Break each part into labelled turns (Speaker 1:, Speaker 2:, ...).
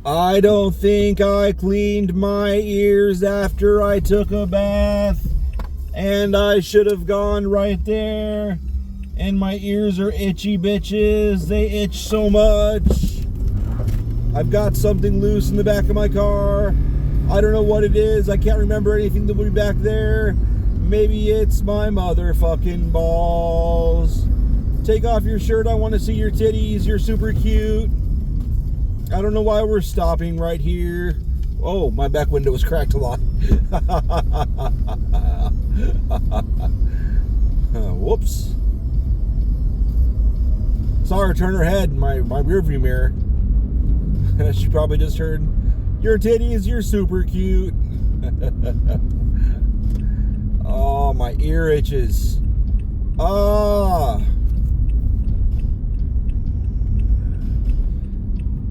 Speaker 1: I don't think I cleaned my ears after I took a bath, and I should have gone right there. And my ears are itchy bitches. They itch so much. I've got something loose in the back of my car. I don't know what it is. I can't remember anything that would be back there. Maybe it's my motherfucking balls. Take off your shirt. I want to see your titties. You're super cute. I don't know why we're stopping right here. Oh, my back window was cracked a lot. Whoops. Saw her turn her head in my rear view mirror. She probably just heard, your titties, you're super cute. Oh, my ear itches. Ah.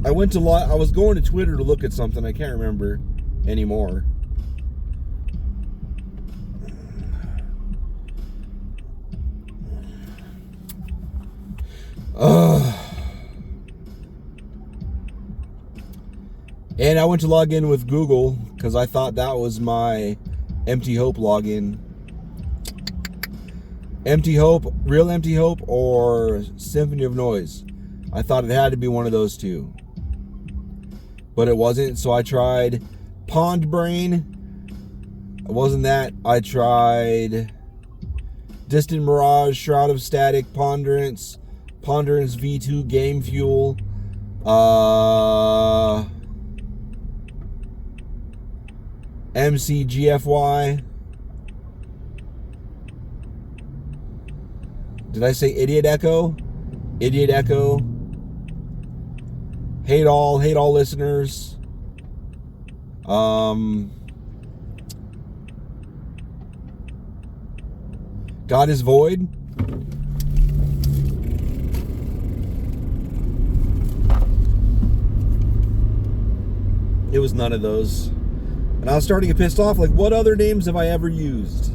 Speaker 1: I was going to Twitter to look at something. I can't remember anymore. And I went to log in with Google because I thought that was my Empty Hope login. Empty Hope, Real Empty Hope, or Symphony of Noise. I thought it had to be one of those two. But it wasn't, so I tried Pond Brain. It wasn't that. I tried Distant Mirage, Shroud of Static, Ponderance V2 Game Fuel, MCGFY. Did I say Idiot Echo? Idiot Echo. Hate all listeners. God is Void. It was none of those. And I was starting to get pissed off. Like, what other names have I ever used?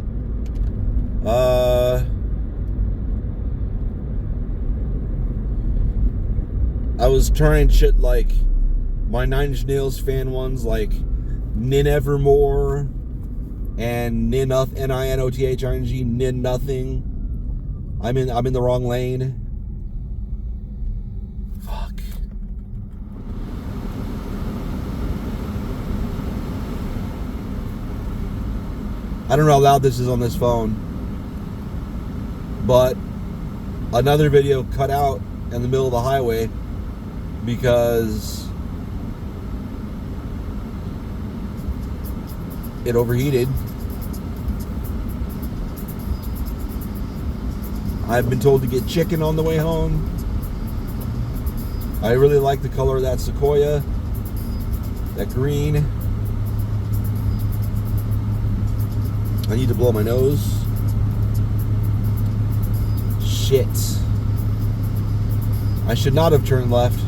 Speaker 1: I was trying shit like my Nine Inch Nails fan ones, like Nin Evermore and Ninothing, Ninothing, Nin Nothing. I'm in the wrong lane. Fuck. I don't know how loud this is on this phone, but another video cut out in the middle of the highway because it overheated. I've been told to get chicken on the way home. I really like the color of that Sequoia, that green. I need to blow my nose. Shit. I should not have turned left.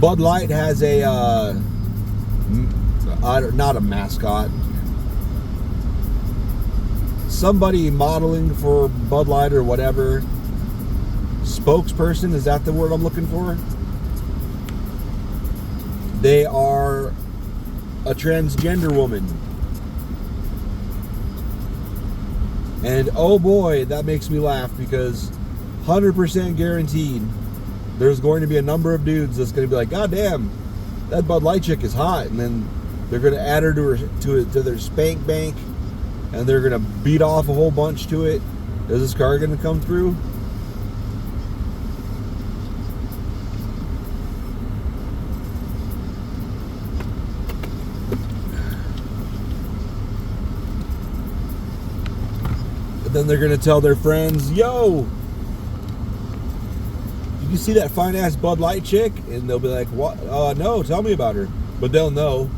Speaker 1: Bud Light has a, not a mascot. Somebody modeling for Bud Light or whatever. Spokesperson, is that the word I'm looking for? They are a transgender woman. And oh boy, that makes me laugh because 100% guaranteed there's going to be a number of dudes that's going to be like, God damn, that Bud Light chick is hot. And then they're going to add her to their spank bank, and they're going to beat off a whole bunch to it. Is this car going to come through? But then they're going to tell their friends, yo, did you see that fine ass Bud Light chick? And they'll be like, what? No, tell me about her. But they'll know.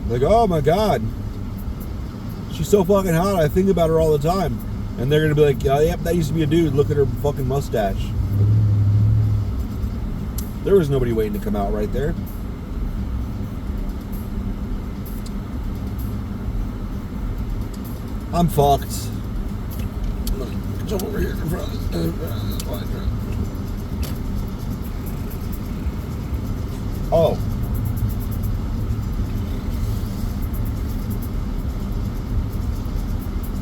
Speaker 1: Like, oh my God, she's so fucking hot, I think about her all the time. And they're gonna be like, yep, that used to be a dude, look at her fucking mustache. There was nobody waiting to come out right there. I'm fucked. Jump over here in front of this. Oh.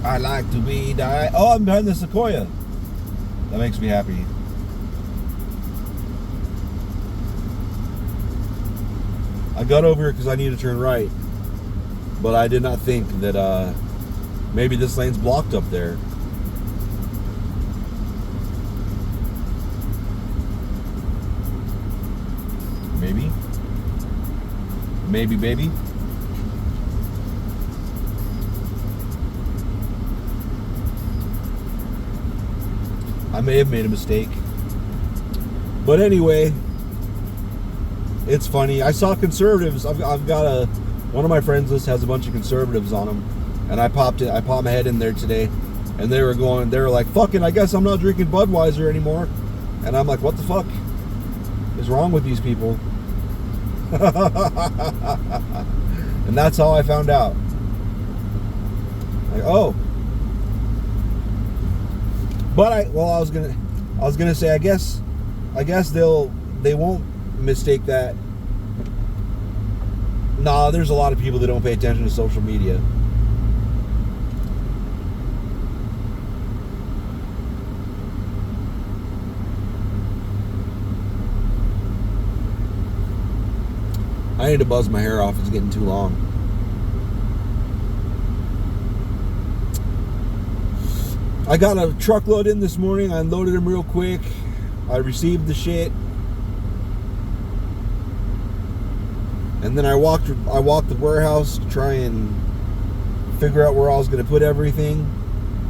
Speaker 1: I like to be die. Oh, I'm behind the sequoia. That makes me happy. I got over here because I need to turn right. But I did not think that maybe this lane's blocked up there. Maybe. Maybe, baby. I may have made a mistake. But anyway, it's funny. I saw conservatives. I've got one of my friends list has a bunch of conservatives on them, and I popped my head in there today, and they were like, fucking, I guess I'm not drinking Budweiser anymore. And I'm like, what the fuck is wrong with these people? And that's how I found out. Like, oh. But I was gonna say, I guess they won't mistake that. Nah, there's a lot of people that don't pay attention to social media. I need to buzz my hair off. It's getting too long. I got a truckload in this morning. I unloaded them real quick. I received the shit. And then I walked the warehouse to try and figure out where I was going to put everything.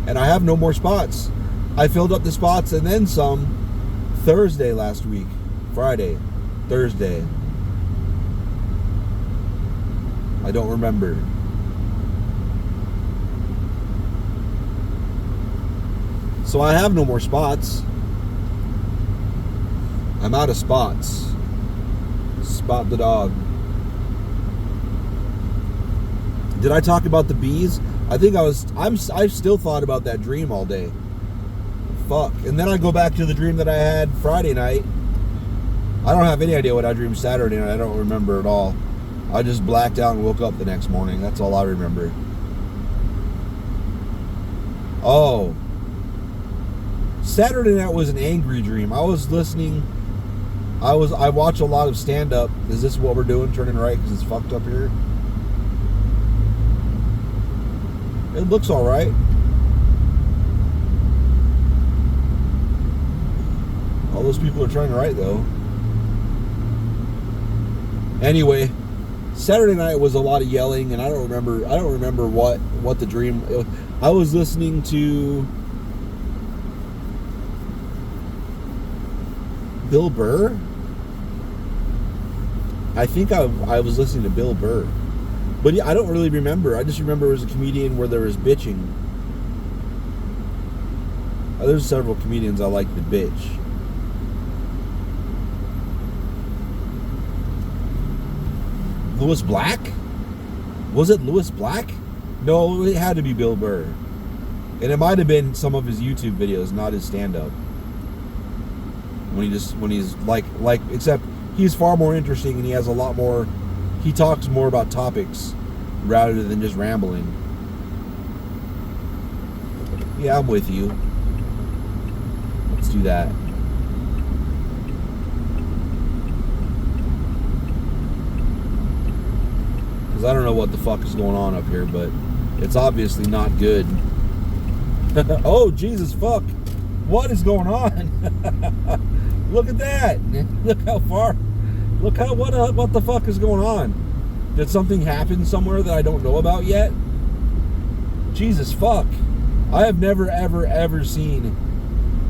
Speaker 1: And I have no more spots. I filled up the spots and then some Thursday last week. Thursday. I don't remember. So I have no more spots. I'm out of spots. Spot the dog. Did I talk about the bees? I think I still thought about that dream all day. Fuck. And then I go back to the dream that I had Friday night. I don't have any idea what I dreamed Saturday night. I don't remember at all. I just blacked out and woke up the next morning. That's all I remember. Oh. Saturday night was an angry dream. I was listening. I watch a lot of stand-up. Is this what we're doing? Turning right because it's fucked up here? It looks all right. All those people are turning right though. Anyway, Saturday night was a lot of yelling, and I don't remember what the dream. I was listening to Bill Burr. I think I was listening to Bill Burr. But yeah, I don't really remember. I just remember it was a comedian where there was bitching. There's several comedians I like to bitch. Louis Black? Was it Louis Black? No, it had to be Bill Burr. And it might have been some of his YouTube videos, not his stand-up. When he's like, except he's far more interesting and he has a lot more, he talks more about topics rather than just rambling. Yeah, I'm with you. Let's do that. Because I don't know what the fuck is going on up here, but it's obviously not good. Oh, Jesus fuck. What is going on? Look at that. Look how far. Look how, what the fuck is going on? Did something happen somewhere that I don't know about yet? Jesus fuck. I have never, ever, ever seen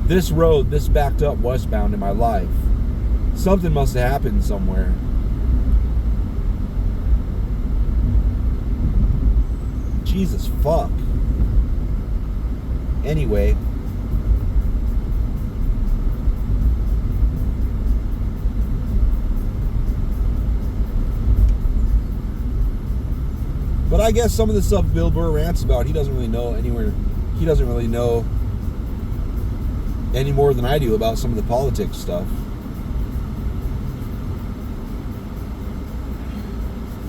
Speaker 1: this road this backed up westbound in my life. Something must have happened somewhere. Jesus fuck. Anyway. But I guess some of the stuff Bill Burr rants about, he doesn't really know anywhere. He doesn't really know any more than I do about some of the politics stuff.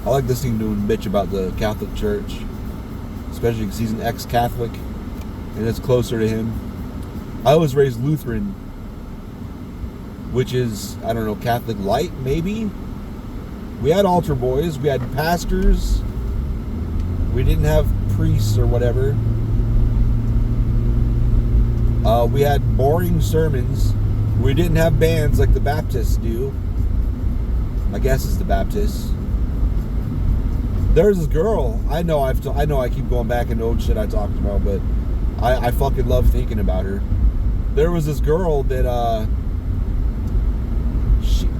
Speaker 1: I like listening to him bitch about the Catholic Church, especially because he's an ex-Catholic and it's closer to him. I was raised Lutheran, which is, I don't know, Catholic light, maybe? We had altar boys, we had pastors, we didn't have priests or whatever. We had boring sermons. We didn't have bands like the Baptists do. I guess it's the Baptists. There's this girl. I know I keep going back into old shit I talked about, but I fucking love thinking about her. There was this girl that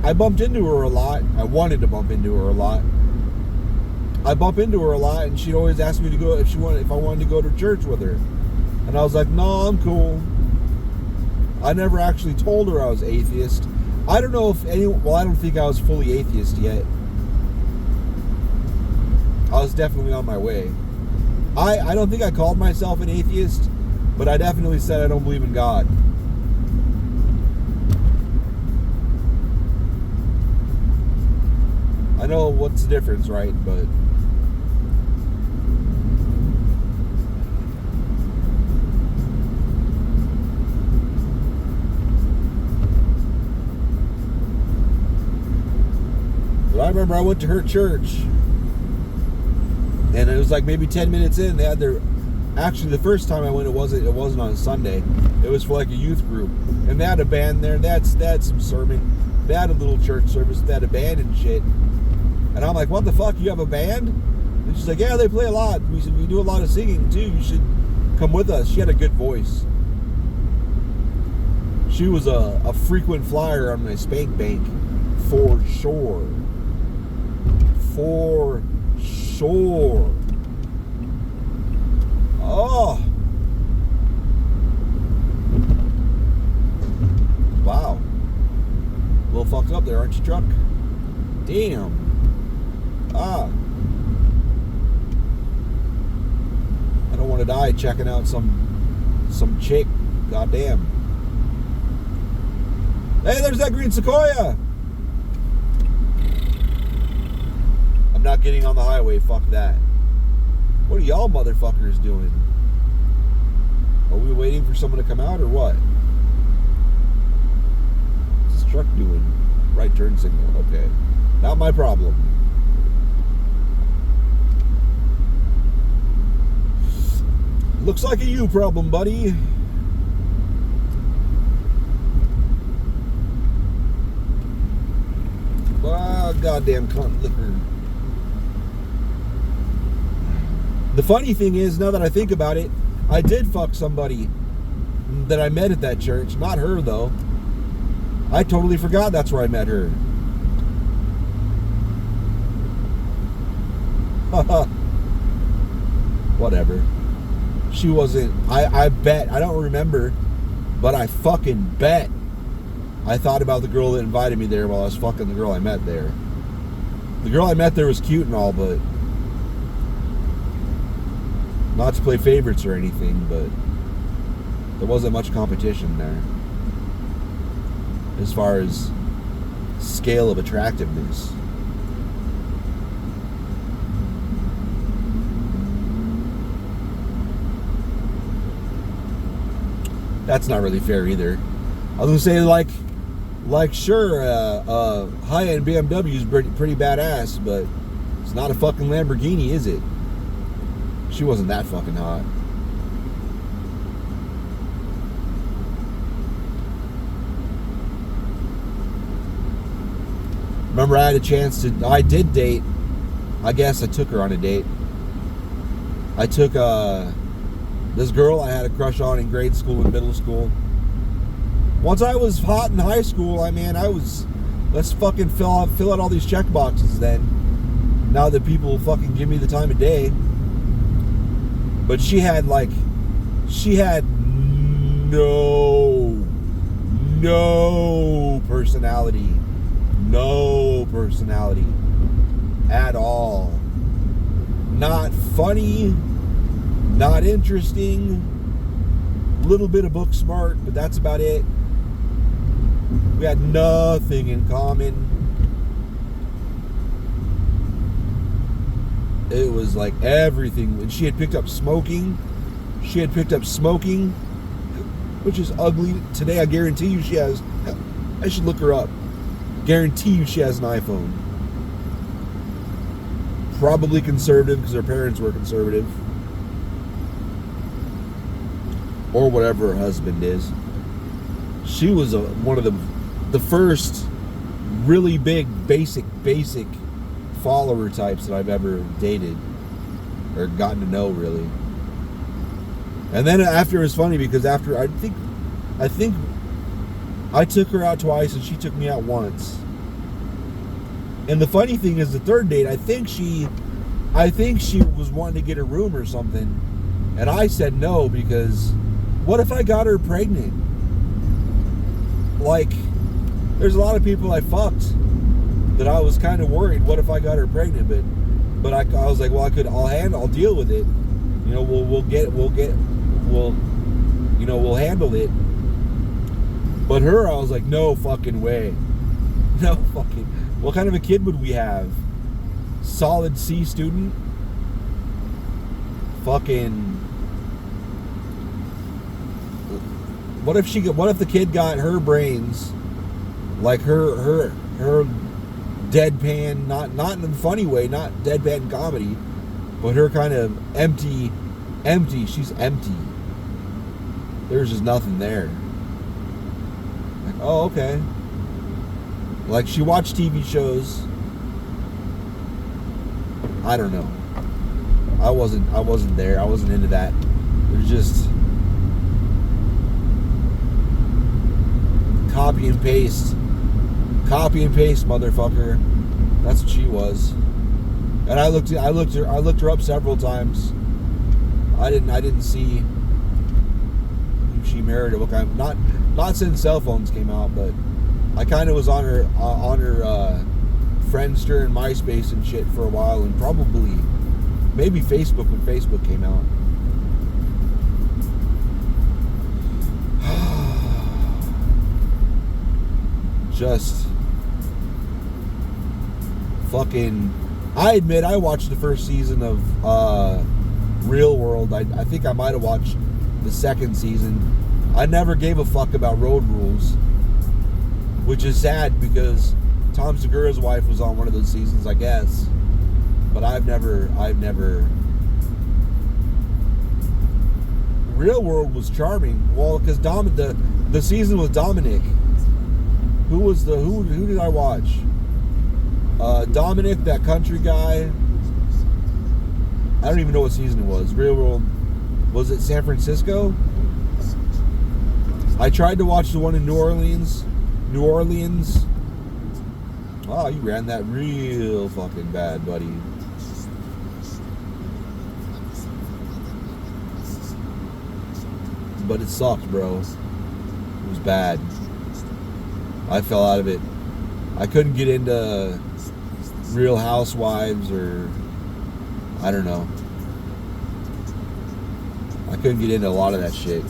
Speaker 1: I bumped into her a lot. I wanted to bump into her a lot. I bump into her a lot, and she'd always ask me to go if I wanted to go to church with her, and I was like, no, I'm cool. I never actually told her I was atheist. I don't know if well, I don't think I was fully atheist yet. I was definitely on my way. I don't think I called myself an atheist, but I definitely said I don't believe in God. I know what's the difference, right? But I remember I went to her church, and it was like maybe 10 minutes in, they had their, actually the first time I went, it wasn't on a Sunday, it was for like a youth group, and they had a band there, they had some sermon, they had a little church service, they had a band and shit, and I'm like, what the fuck, you have a band? And she's like, yeah, they play a lot, we do a lot of singing too, you should come with us. She had a good voice. She was a frequent flyer on my spank bank, for sure. For sure. Oh. Wow. A little fucked up there, aren't you, truck? Damn. Ah. I don't want to die checking out some chick. Goddamn. Hey, there's that green sequoia. I'm not getting on the highway, fuck that. What are y'all motherfuckers doing? Are we waiting for someone to come out or what? What's this truck doing? Right turn signal, okay. Not my problem. Looks like a you problem, buddy. Ah, goddamn cunt liquor. The funny thing is, now that I think about it, I did fuck somebody that I met at that church. Not her, though. I totally forgot that's where I met her. Whatever. She wasn't... I bet. I don't remember. But I fucking bet I thought about the girl that invited me there while I was fucking the girl I met there. The girl I met there was cute and all, but... not to play favorites or anything, but there wasn't much competition there as far as scale of attractiveness. That's not really fair either. I was gonna say like sure, high-end BMW is pretty badass, but it's not a fucking Lamborghini, is it? She wasn't that fucking hot. Remember, I had a chance to... I did date. I guess I took her on a date. I took this girl I had a crush on in grade school and middle school. Once I was hot in high school, let's fucking fill out all these check boxes then. Now that people fucking give me the time of day. But she had no personality. No personality at all. not funny, not interesting, little bit of book smart, but that's about it. We had nothing in common. It was like everything. And she had picked up smoking. Which is ugly. Today, I guarantee you she has. I should look her up. Guarantee you she has an iPhone. Probably conservative because her parents were conservative. Or whatever her husband is. She was one of the first really big, basic follower types that I've ever dated. Or gotten to know, really. And then after, it was funny because after, I think I took her out twice and she took me out once. And the funny thing is, the third date, I think she was wanting to get a room or something. And I said no, because what if I got her pregnant? Like, there's a lot of people I fucked that I was kind of worried, what if I got her pregnant? But I was like, well, I'll deal with it. You know, we'll handle it. But her, I was like, no fucking way. No fucking. What kind of a kid would we have? Solid C student? Fucking. What if the kid got her brains, like her deadpan, not in a funny way, not deadpan comedy, but her kind of empty. She's empty. There's just nothing there. Like, oh, okay. Like, she watched TV shows. I don't know. I wasn't there. I wasn't into that. It was just copy and paste, motherfucker. That's what she was. And I looked her up several times. I didn't see who she married or what kind. Not since cell phones came out, but I kind of was on her Friendster and MySpace and shit for a while, and probably maybe Facebook when Facebook came out. Just fucking. I admit I watched the first season of Real World. I think I might have watched the second season. I never gave a fuck about Road Rules, which is sad because Tom Segura's wife was on one of those seasons, I guess. But I've never. Real World was charming. Well, because the season was Dominic. Who did I watch? Dominic, that country guy. I don't even know what season it was. Real World. Was it San Francisco? I tried to watch the one in New Orleans. Oh, you ran that real fucking bad, buddy. But it sucked, bro. It was bad. I fell out of it. I couldn't get into Real Housewives or I don't know. I couldn't get into a lot of that shit.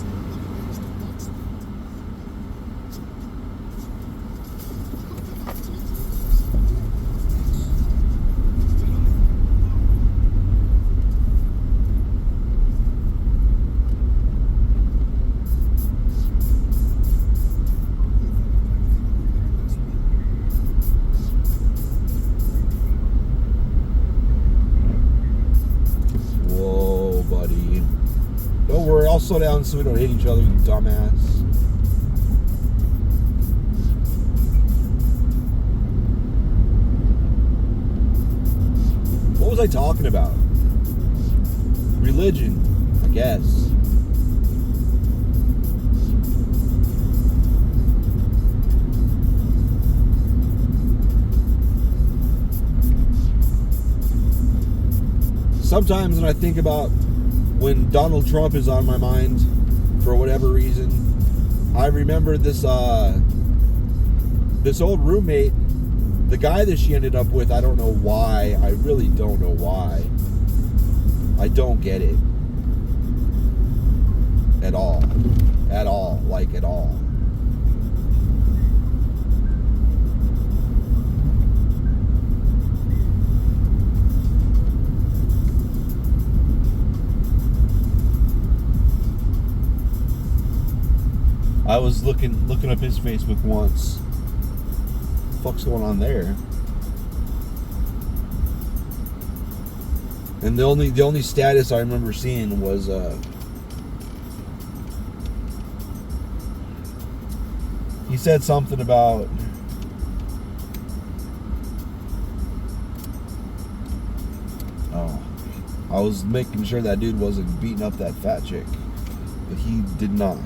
Speaker 1: I'll slow down so we don't hit each other, you dumbass. What was I talking about? Religion, I guess. Sometimes when I think about when Donald Trump is on my mind for whatever reason, I remember this old roommate, the guy that she ended up with. I don't know why. I really don't know why. I don't get it. At all. At all. Like, at all. I was looking up his Facebook once. What the fuck's going on there? And the only status I remember seeing was he said something about I was making sure that dude wasn't beating up that fat chick, but he did not.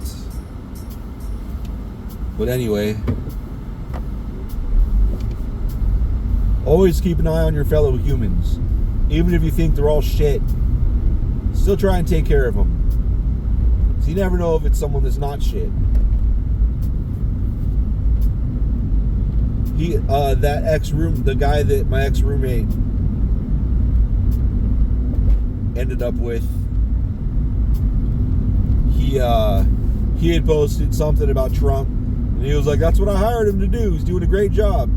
Speaker 1: But anyway, always keep an eye on your fellow humans. Even if you think they're all shit, still try and take care of them. So you never know if it's someone that's not shit. The guy that my ex-roommate ended up with, he had posted something about Trump, and he was like, that's what I hired him to do. He's doing a great job.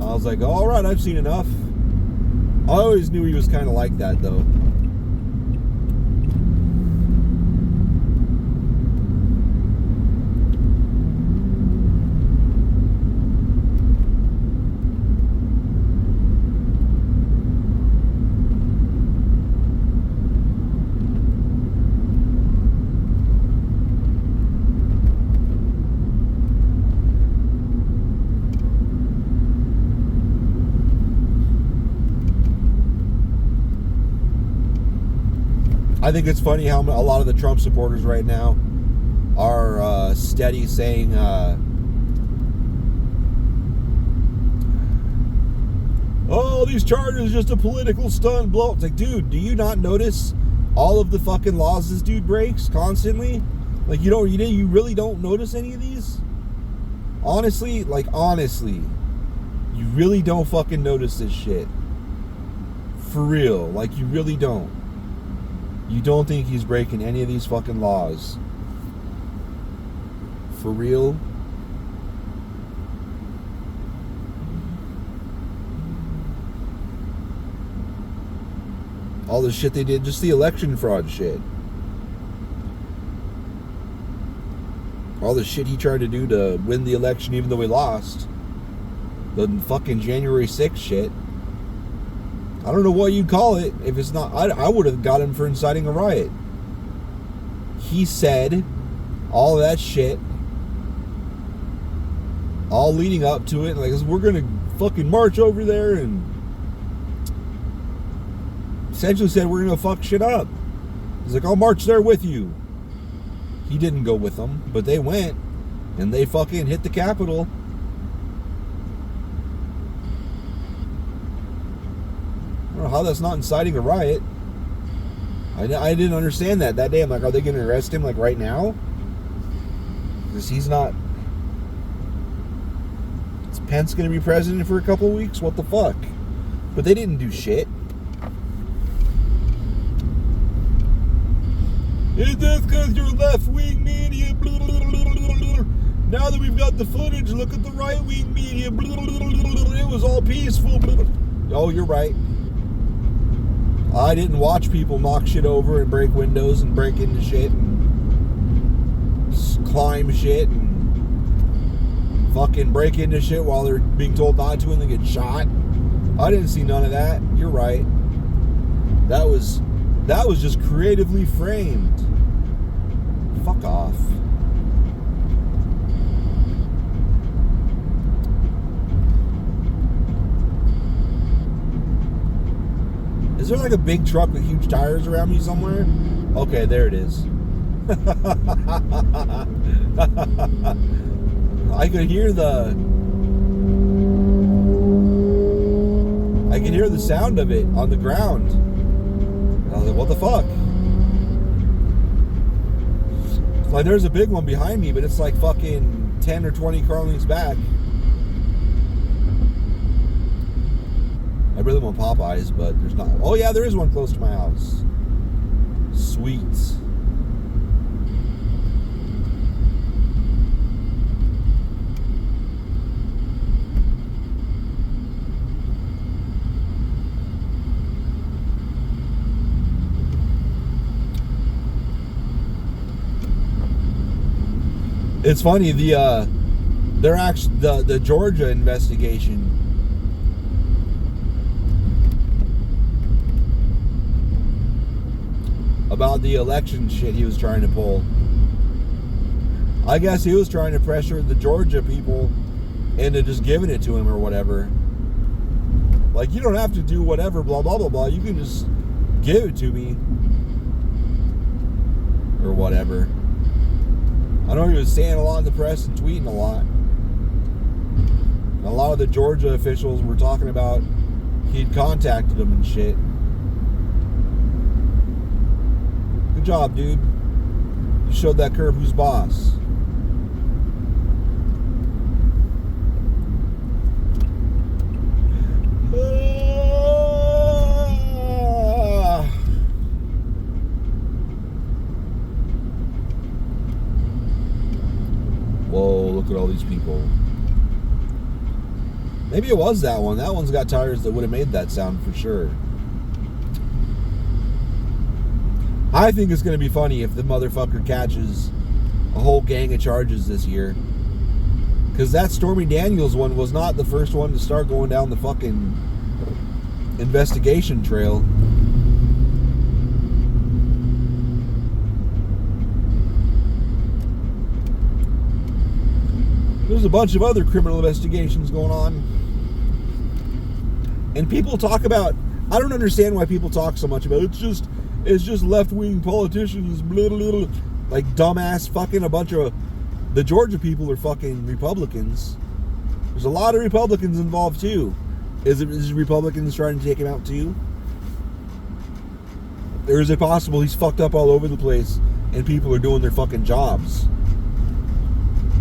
Speaker 1: I was like, all right, I've seen enough. I always knew he was kind of like that, though. I think it's funny how a lot of the Trump supporters right now are steady saying oh, these charges just a political stunt blow. It's like, dude, do you not notice all of the fucking laws this dude breaks constantly? Like, you really don't notice any of these? Honestly, you really don't fucking notice this shit. For real, like, you really don't. You don't think he's breaking any of these fucking laws? For real? All the shit they did, just the election fraud shit. All the shit he tried to do to win the election even though he lost. The fucking January 6th shit. I don't know what you'd call it if it's not. I would have got him for inciting a riot. He said all that shit, all leading up to it, like, we're gonna fucking march over there, and essentially said we're gonna fuck shit up. He's like, I'll march there with you. He didn't go with them, but they went, and they fucking hit the Capitol. I don't know how that's not inciting a riot. I didn't understand that day. I'm like, are they going to arrest him like right now? Because he's not. Is Pence going to be president for a couple weeks? What the fuck? But they didn't do shit. Is this because you're left-wing media? Now that we've got the footage, look at the right-wing media. It was all peaceful. Oh, you're right. I didn't watch people knock shit over and break windows and break into shit and climb shit and fucking break into shit while they're being told not to and then get shot. I didn't see none of that. You're right. That was just creatively framed. Fuck off. Is there like a big truck with huge tires around me somewhere? Okay, there it is. I could hear the sound of it on the ground. I was like, what the fuck? Like, there's a big one behind me, but it's like fucking 10 or 20 car lengths back. I really want Popeyes, but there's not. Oh yeah, there is one close to my house. Sweet. It's funny, they're actually the Georgia investigation. About the election shit he was trying to pull. I guess he was trying to pressure the Georgia people into just giving it to him or whatever. Like, you don't have to do whatever, blah, blah, blah, blah. You can just give it to me. Or whatever. I know he was saying a lot in the press and tweeting a lot. A lot of the Georgia officials were talking about he'd contacted them and shit. Good job, dude. You showed that curb who's boss. Whoa, look at all these people. Maybe it was that one. That one's got tires that would have made that sound for sure. I think it's going to be funny if the motherfucker catches a whole gang of charges this year. Because that Stormy Daniels one was not the first one to start going down the fucking investigation trail. There's a bunch of other criminal investigations going on. And people talk about, I don't understand why people talk so much about it's just left-wing politicians, blah, blah, blah. Like dumbass fucking a bunch of, the Georgia people are fucking Republicans. There's a lot of Republicans involved too. Is Republicans trying to take him out too? Or is it possible he's fucked up all over the place and people are doing their fucking jobs?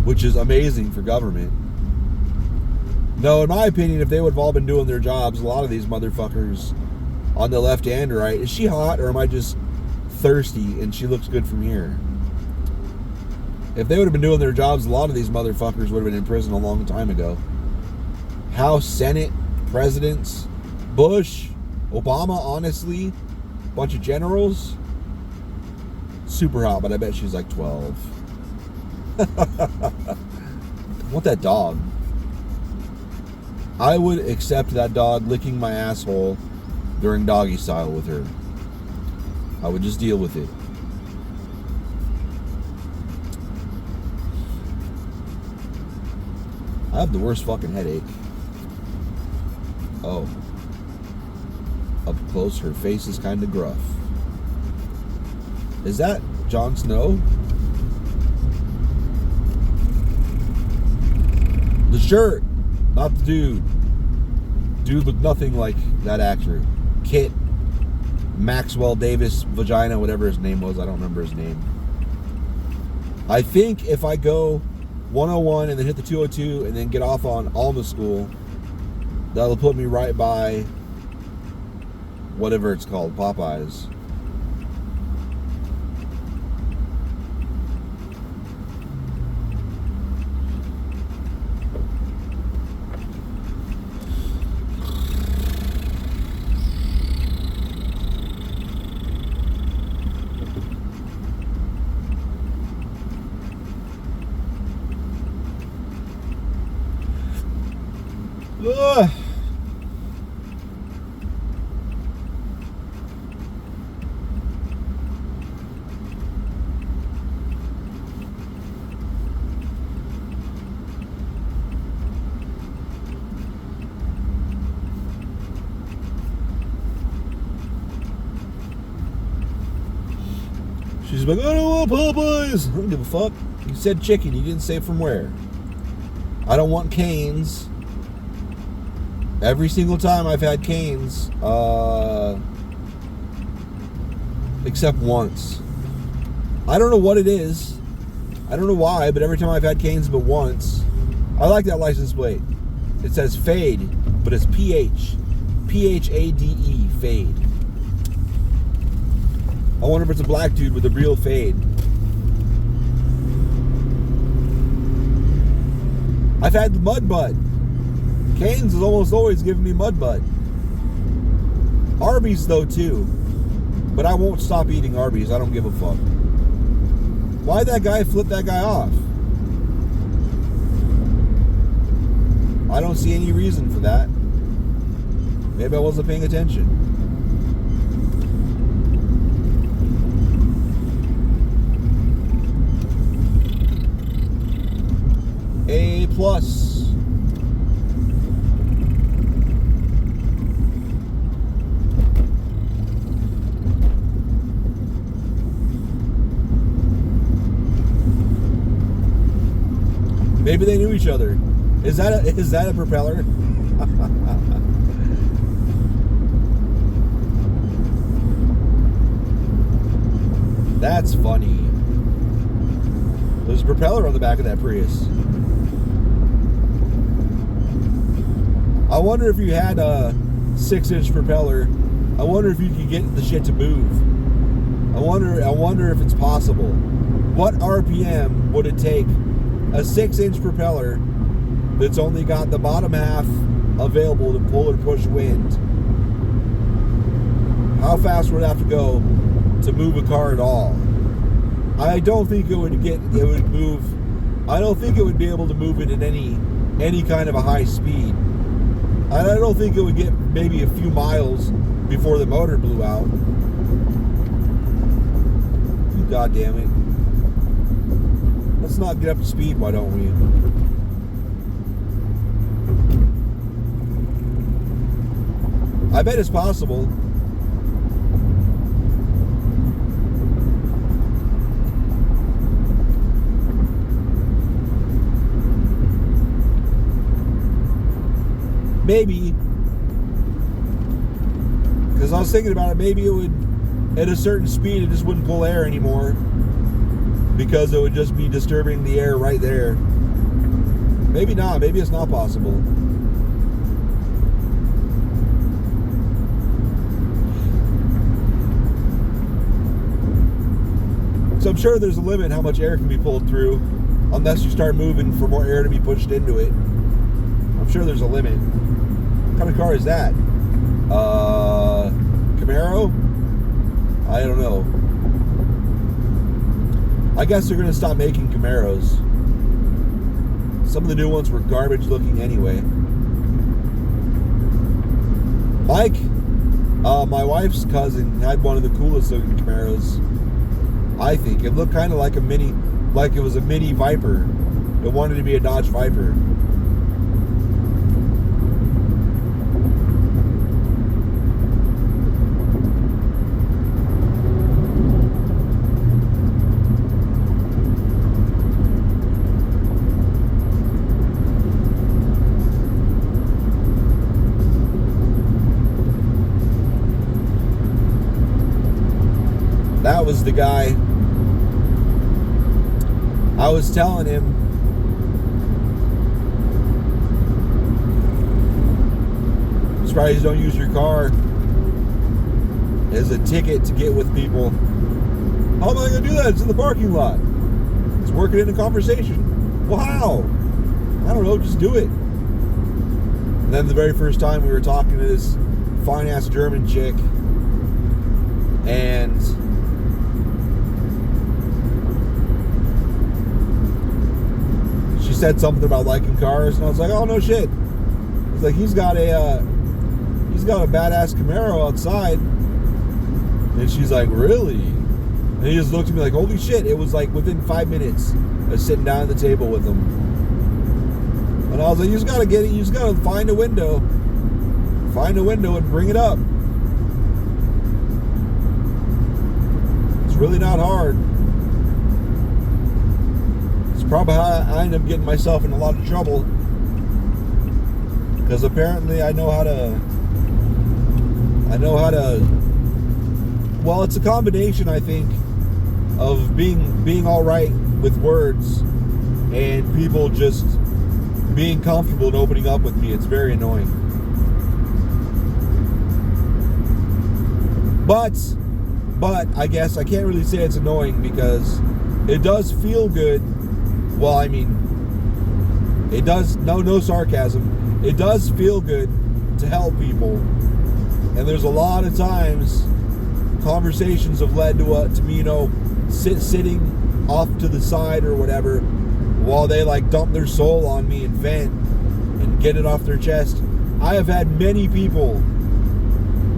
Speaker 1: Which is amazing for government. No, in my opinion, if they would have all been doing their jobs, a lot of these motherfuckers on the left and right. Is she hot or am I just thirsty and she looks good from here? If they would have been doing their jobs, a lot of these motherfuckers would have been in prison a long time ago. House, Senate, presidents, Bush, Obama, honestly, bunch of generals. Super hot, but I bet she's like 12. I want that dog. I would accept that dog licking my asshole during doggy style with her. I would just deal with it. I have the worst fucking headache. Oh. Up close, her face is kind of gruff. Is that Jon Snow? The shirt, not the dude. Dude looked nothing like that actor. Kit Maxwell Davis Vagina, whatever his name was. I don't remember his name. I think if I go 101 and then hit the 202 and then get off on Alma School, that'll put me right by whatever it's called, Popeyes. Ugh. She's like, I don't want Popeyes. I don't give a fuck. You said chicken. You didn't say from where. I don't want Cane's. Every single time I've had Cane's, except once. I don't know what it is. I don't know why, but every time I've had Cane's but once, I like that license plate. It says Fade, but it's P-H-A-D-E, Fade. I wonder if it's a black dude with a real fade. I've had the mud butt. Cane's is almost always giving me mud butt. Arby's though too. But I won't stop eating Arby's. I don't give a fuck. Why'd that guy flip that guy off? I don't see any reason for that. Maybe I wasn't paying attention. A plus. Maybe they knew each other. Is that a propeller? That's funny. There's a propeller on the back of that Prius. I wonder if you had a 6-inch propeller. I wonder if you could get the shit to move. I wonder if it's possible. What RPM would it take a 6-inch propeller that's only got the bottom half available to pull or push wind? How fast would it have to go to move a car at all? I don't think it would move. I don't think it would be able to move it at any kind of a high speed. I don't think it would get maybe a few miles before the motor blew out. God damn it. Let's not get up to speed, why don't we? I bet it's possible. Maybe. Because I was thinking about it, maybe it would, at a certain speed, it just wouldn't pull air anymore. Because it would just be disturbing the air right there. Maybe not. Maybe it's not possible. So I'm sure there's a limit how much air can be pulled through, unless you start moving for more air to be pushed into it. I'm sure there's a limit. What kind of car is that? Camaro? I don't know. I guess they're going to stop making Camaros. Some of the new ones were garbage looking anyway. Mike, my wife's cousin, had one of the coolest looking Camaros. I think it looked kind of like like it was a mini Viper. It wanted to be a Dodge Viper. That was the guy. I was telling him, I'm surprised you don't use your car as a ticket to get with people. How am I going to do that? It's in the parking lot. It's working in a conversation. Well, how? I don't know, just do it. And then the very first time we were talking to this fine-ass German chick, and said something about liking cars, and I was like, oh no shit. It's like he's got a badass Camaro outside. And she's like, really? And he just looked at me like, holy shit. It was like within 5 minutes of sitting down at the table with him. And I was like, you just gotta get it, you just gotta find a window and bring it up. It's really not hard. Probably how I end up getting myself in a lot of trouble, because apparently I know how to well, it's a combination, I think, of being all right with words and people just being comfortable and opening up with me. It's very annoying. But But I guess I can't really say it's annoying because it does feel good. Well, I mean, it does, no sarcasm. It does feel good to help people. And there's a lot of times conversations have led to me, sitting off to the side or whatever while they like dump their soul on me and vent and get it off their chest. I have had many people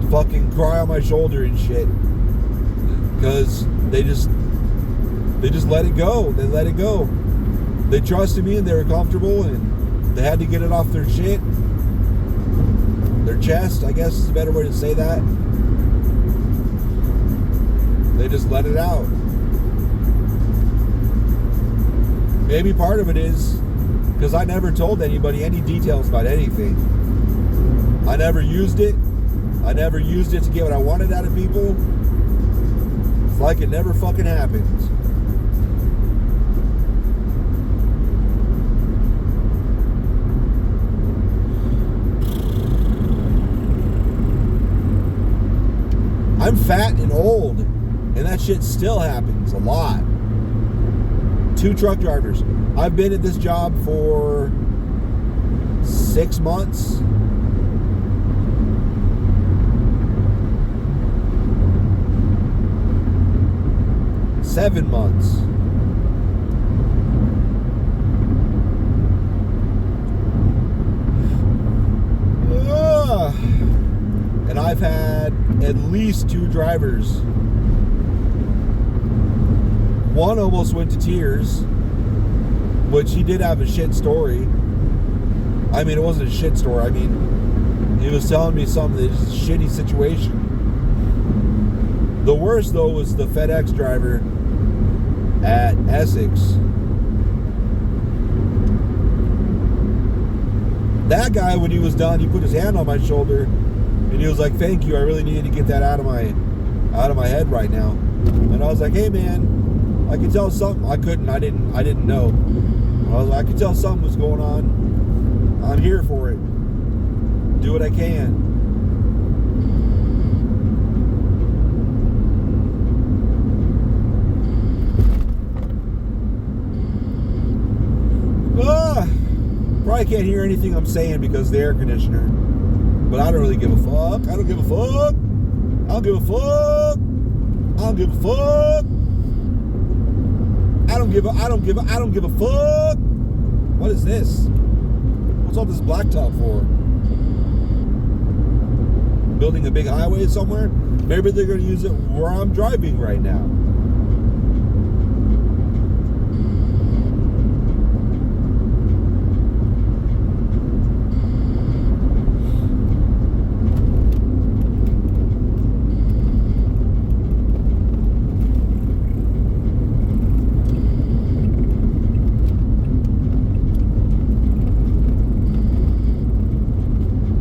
Speaker 1: fucking cry on my shoulder and shit because they just let it go. They let it go. They trusted me and they were comfortable and they had to get it off their shit, their chest, I guess is a better way to say that. They just let it out. Maybe part of it is because I never told anybody any details about anything. I never used it. I never used it to get what I wanted out of people. It's like it never fucking happened. I'm fat and old, and that shit still happens a lot. 2 truck drivers. I've been at this job for 6 months. Seven months. And I've had at least 2 drivers. One almost went to tears, which he did have a shit story. I mean, it wasn't a shit story. I mean, he was telling me something. It's a shitty situation. The worst, though, was the FedEx driver at Essex. That guy, when he was done, he put his hand on my shoulder and he was like, "Thank you. I really needed to get that out of my head right now." And I was like, "Hey, man, I could tell something." I didn't know. I could tell something was going on. I'm here for it. Do what I can. Probably can't hear anything I'm saying because of the air conditioner. But I don't really give a fuck. I don't give a fuck. I don't give a fuck. I don't give a fuck. I don't give a fuck. What is this? What's all this blacktop for? Building a big highway somewhere? Maybe they're going to use it where I'm driving right now.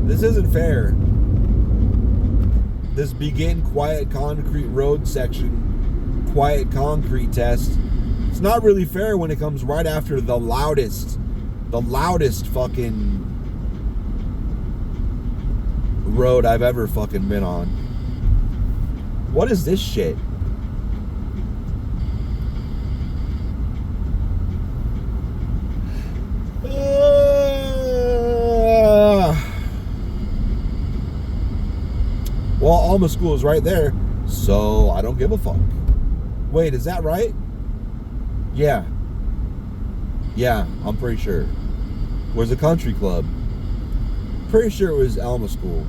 Speaker 1: This isn't fair. This begin quiet concrete road section, quiet concrete test. It's not really fair when it comes right after the loudest fucking road I've ever fucking been on. What is this shit? Well, Alma School is right there, so I don't give a fuck. Wait, is that right? Yeah. Yeah, I'm pretty sure. Where's the country club? Pretty sure it was Alma School.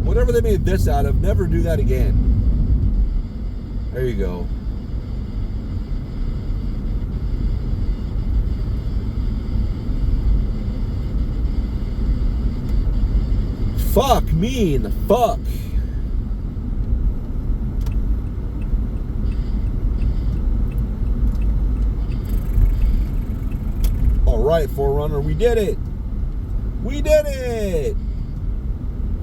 Speaker 1: Whatever they made this out of, never do that again. There you go. Fuck me in the fuck. Alright, Forerunner, we did it. We did it.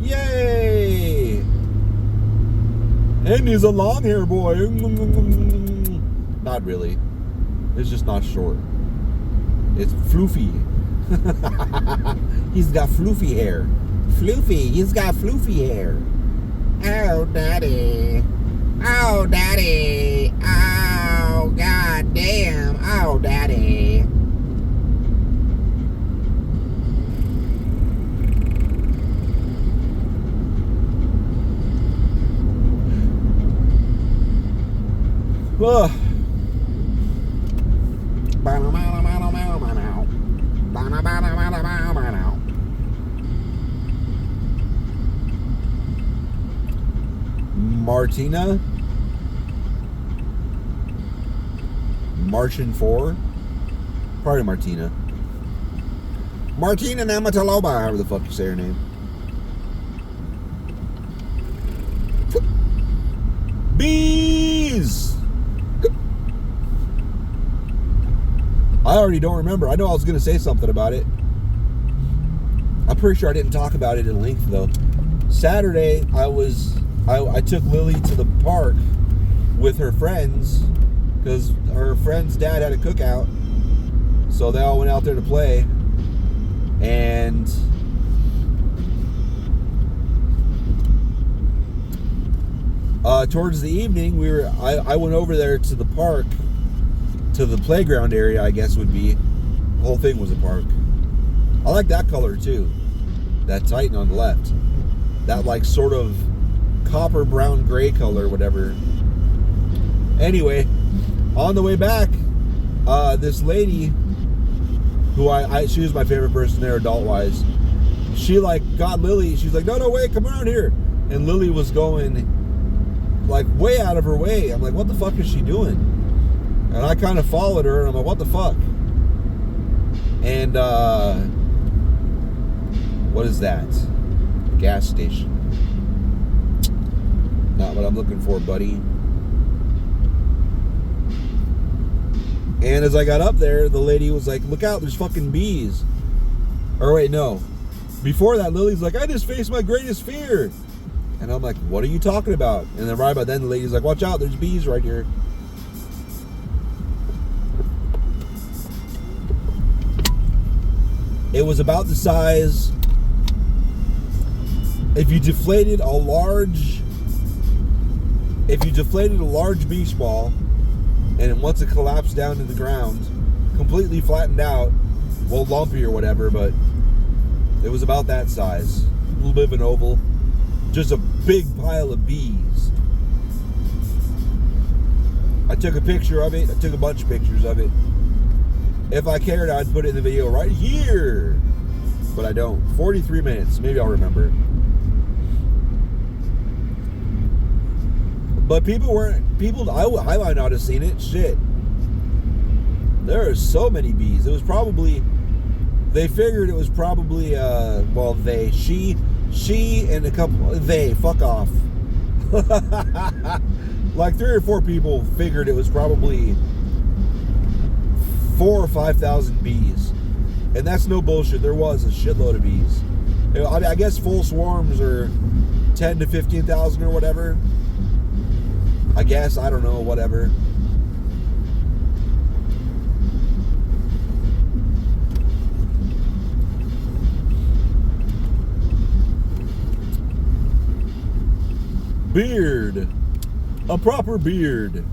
Speaker 1: Yay! And he's a long hair boy. Not really. It's just not short. It's floofy. He's got floofy hair. Floofy. He's got floofy hair. Oh, daddy. Oh, daddy. Oh, god damn. Oh, daddy. Ugh. Martina, Martian 4, probably Martina Navratilova, however the fuck you say her name. Bees. I already don't remember. I know I was going to say something about it. I'm pretty sure I didn't talk about it in length though. Saturday, I took Lily to the park with her friends because her friend's dad had a cookout. So they all went out there to play. And towards the evening, I went over there to the park, to the playground area, I guess would be. The whole thing was a park. I like that color too. That Titan on the left. That like sort of copper brown gray color, whatever. Anyway, on the way back, this lady who she was my favorite person there adult wise, she like got Lily. She's like, no, wait, come around here. And Lily was going like way out of her way. I'm like, what the fuck is she doing? And I kind of followed her and I'm like, what the fuck? And what is that? Gas station. Not what I'm looking for, buddy. And as I got up there, the lady was like, look out, there's fucking bees. Or wait, no. Before that, Lily's like, I just faced my greatest fear. And I'm like, what are you talking about? And then right about then, the lady's like, watch out, there's bees right here. It was about the size, if you deflated a large beach ball, and once it collapsed down to the ground, completely flattened out, well, lumpy or whatever, but it was about that size. A little bit of an oval. Just a big pile of bees. I took a picture of it. I took a bunch of pictures of it. If I cared, I'd put it in the video right here. But I don't. 43 minutes. Maybe I'll remember. But I might not have seen it. Shit. There are so many bees. It was probably, they figured it was probably, she and a couple, fuck off. Like 3 or 4 people figured it was probably 4,000 or 5,000 bees. And that's no bullshit. There was a shitload of bees. I guess full swarms are 10 to 15,000 or whatever. I guess, I don't know, whatever. Beard. A proper beard.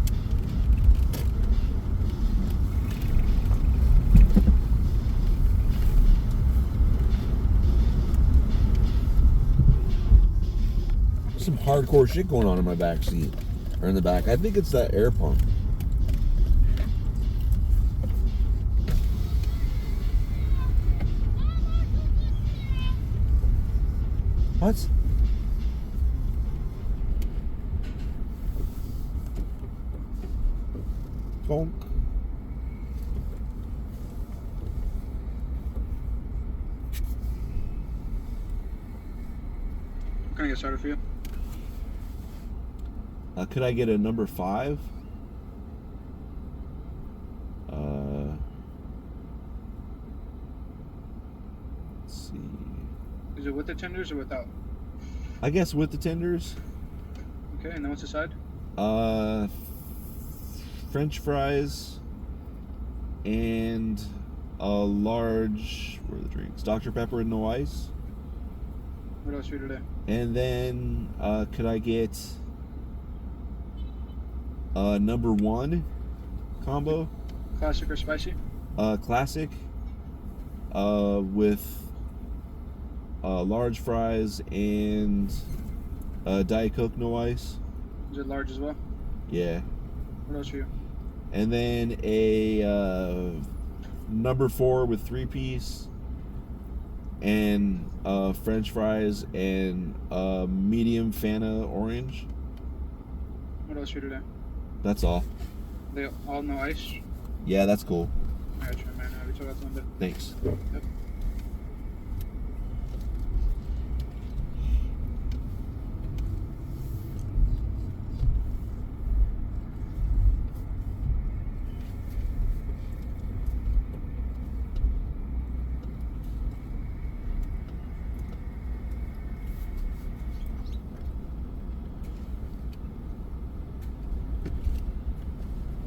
Speaker 1: Some hardcore shit going on in my back seat. Or in the back. I think it's that air pump. What? Bonk.
Speaker 2: Can I get started for you?
Speaker 1: Could I get a number 5? Let's see.
Speaker 2: Is it with the tenders or without?
Speaker 1: I guess with the tenders.
Speaker 2: Okay. Okay, and then what's the side?
Speaker 1: French fries and a large, where are the drinks? Dr. Pepper and no ice.
Speaker 2: What else for you today?
Speaker 1: And then, could I get number 1 combo?
Speaker 2: Classic or spicy?
Speaker 1: Classic, with large fries and Diet Coke, no ice.
Speaker 2: Is it large as well?
Speaker 1: Yeah.
Speaker 2: What else for you?
Speaker 1: And then a number 4 with 3-piece and French fries and medium Fanta orange.
Speaker 2: What else for you today?
Speaker 1: That's all.
Speaker 2: They all no ice?
Speaker 1: Yeah, that's cool.
Speaker 2: I got you, man. I'll be talking about that.
Speaker 1: Thanks.
Speaker 2: Yep.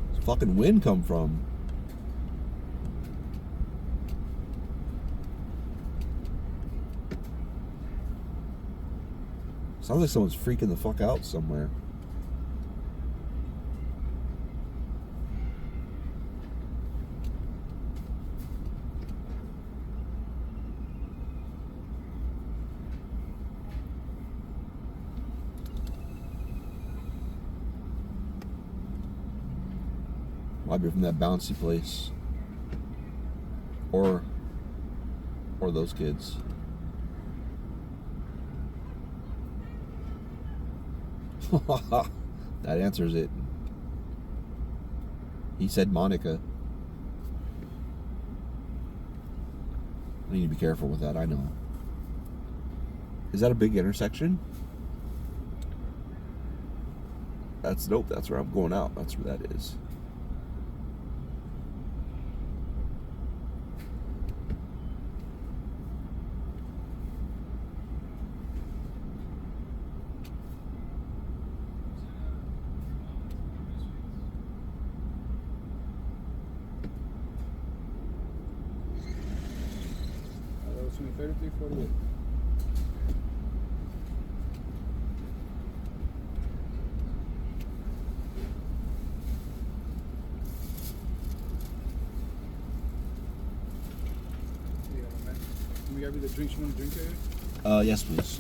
Speaker 1: Where's the fucking wind come from? Sounds like someone's freaking the fuck out somewhere. Might be from that bouncy place. Or those kids. That answers it. He said Monica. I need to be careful with that, I know. Is that a big intersection? Nope, that's where I'm going out. That's where that is.
Speaker 2: That was 33, 48. Yeah, man. Can we grab you the drinks you want to drink here?
Speaker 1: Yes, please.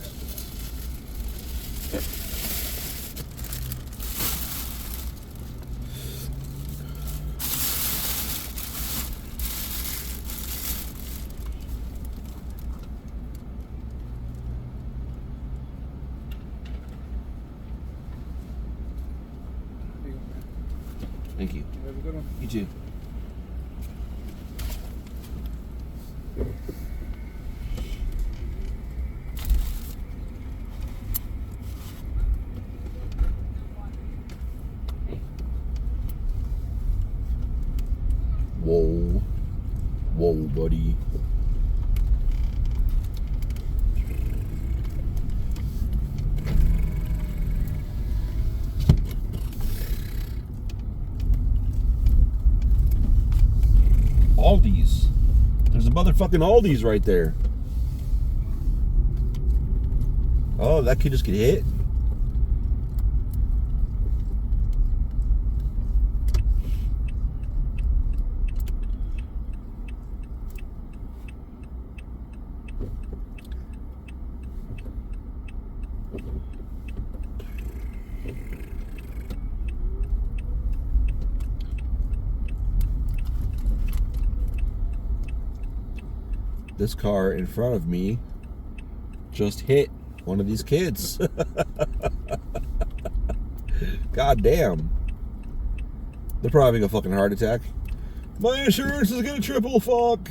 Speaker 2: Here you go, man.
Speaker 1: Thank you.
Speaker 2: You have a good one.
Speaker 1: You too. Whoa. Whoa, buddy. Aldi's. There's a motherfucking Aldi's right there. Oh, that kid just get hit? This car in front of me just hit one of these kids. God damn. They're probably having a fucking heart attack. My insurance is gonna triple fuck.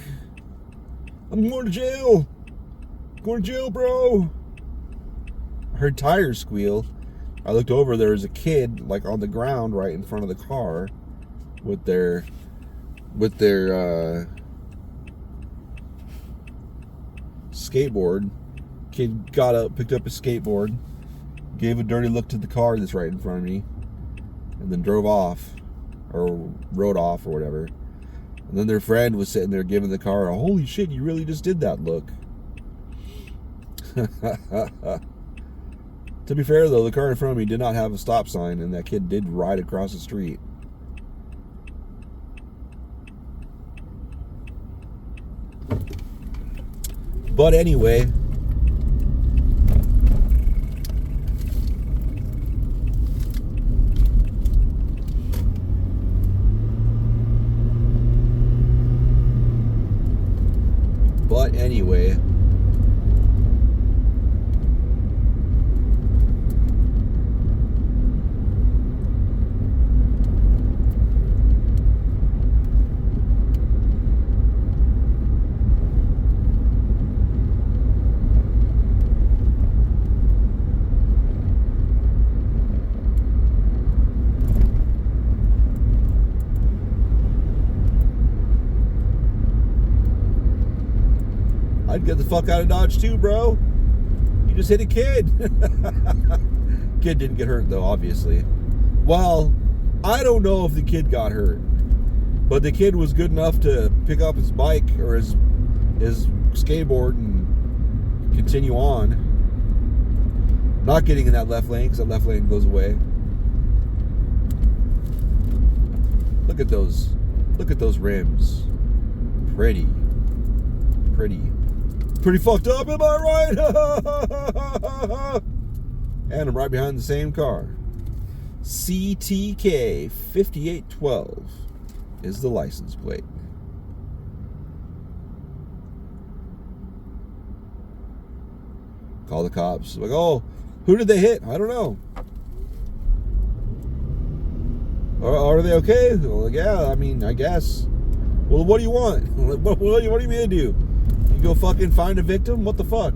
Speaker 1: I'm going to jail. Going to jail, bro. I heard tires squeal. I looked over, there was a kid like on the ground right in front of the car with their skateboard. Kid got up, picked up his skateboard, gave a dirty look to the car that's right in front of me, and then drove off, or rode off, or whatever. And then their friend was sitting there giving the car a holy shit, you really just did that look. To be fair though, the car in front of me did not have a stop sign, and that kid did ride across the street. But anyway, I'd get the fuck out of Dodge too, bro. You just hit a kid. Kid didn't get hurt though, obviously. Well, I don't know if the kid got hurt, but the kid was good enough to pick up his bike or his skateboard and continue on. Not getting in that left lane because that left lane goes away. Look at those. Look at those rims. Pretty fucked up, am I right? And I'm right behind the same car. CTK 5812 is the license plate. Call the cops. Like, oh, who did they hit? I don't know. Are they okay? Well, yeah, I mean, I guess. Well, what do you want? What do you want me to do? You go fucking find a victim? What the fuck?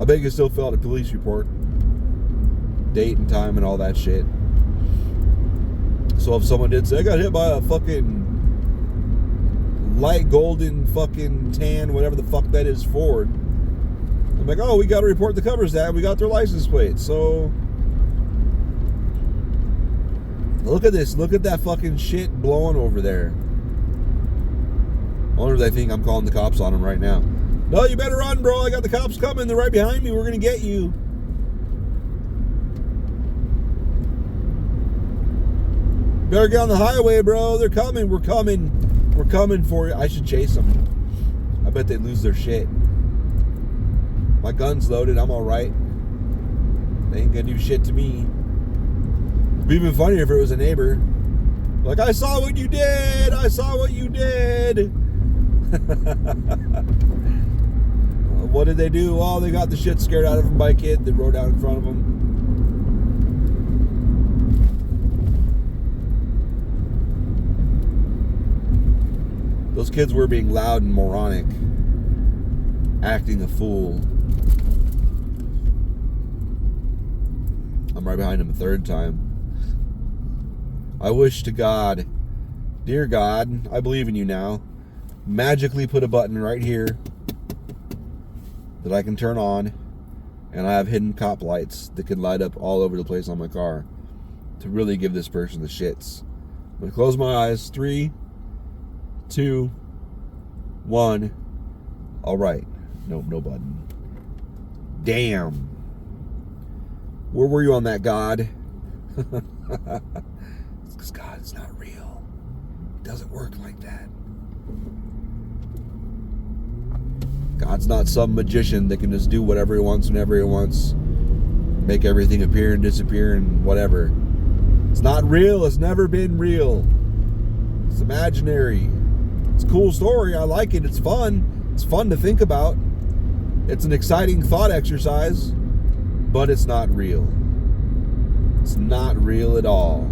Speaker 1: I bet you can still fill out a police report. Date and time and all that shit. So if someone did say, I got hit by a fucking light golden fucking tan, whatever the fuck that is, Ford. I'm like, oh, we got a report that covers that. We got their license plate. So look at this. Look at that fucking shit blowing over there. I wonder if they think I'm calling the cops on them right now. No, you better run, bro. I got the cops coming. They're right behind me. We're going to get you. Better get on the highway, bro. They're coming. We're coming. We're coming for you. I should chase them. I bet they'd lose their shit. My gun's loaded. I'm all right. They ain't going to do shit to me. It'd be even funnier if it was a neighbor. Like, I saw what you did. I saw what you did. What did they do? Oh, they got the shit scared out of them by a kid that rode out in front of them. Those kids were being loud and moronic, acting a fool. I'm right behind him a third time. I wish to God, dear God, I believe in you now, magically put a button right here that I can turn on, and I have hidden cop lights that can light up all over the place on my car to really give this person the shits. I'm going to close my eyes. 3, 2, 1. All right. Nope, no button. Damn. Where were you on that, God? It's because God is not real. It doesn't work like that. God's not some magician that can just do whatever he wants whenever he wants. Make everything appear and disappear and whatever. It's not real. It's never been real. It's imaginary. It's a cool story. I like it. It's fun. It's fun to think about. It's an exciting thought exercise, but it's not real. It's not real at all.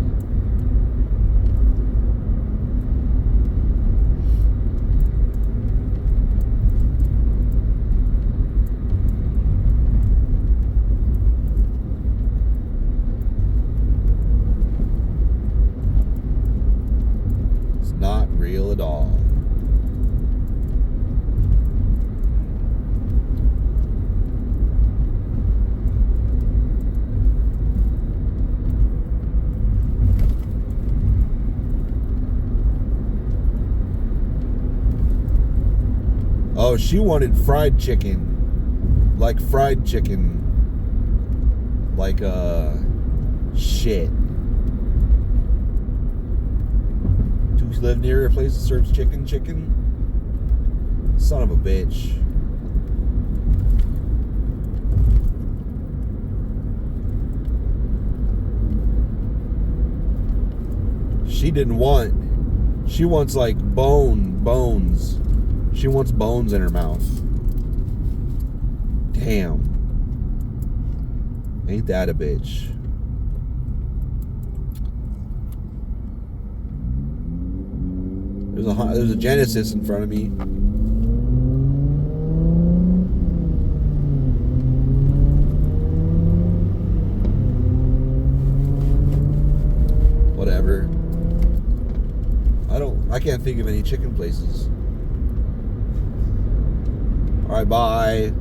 Speaker 1: It's not real at all. Oh, she wanted fried chicken. Like fried chicken. Like, shit. Do you live near a place that serves chicken? Son of a bitch. She wants like bones. She wants bones in her mouth. Damn. Ain't that a bitch? There's a Genesis in front of me. Whatever. I can't think of any chicken places. Alright, bye.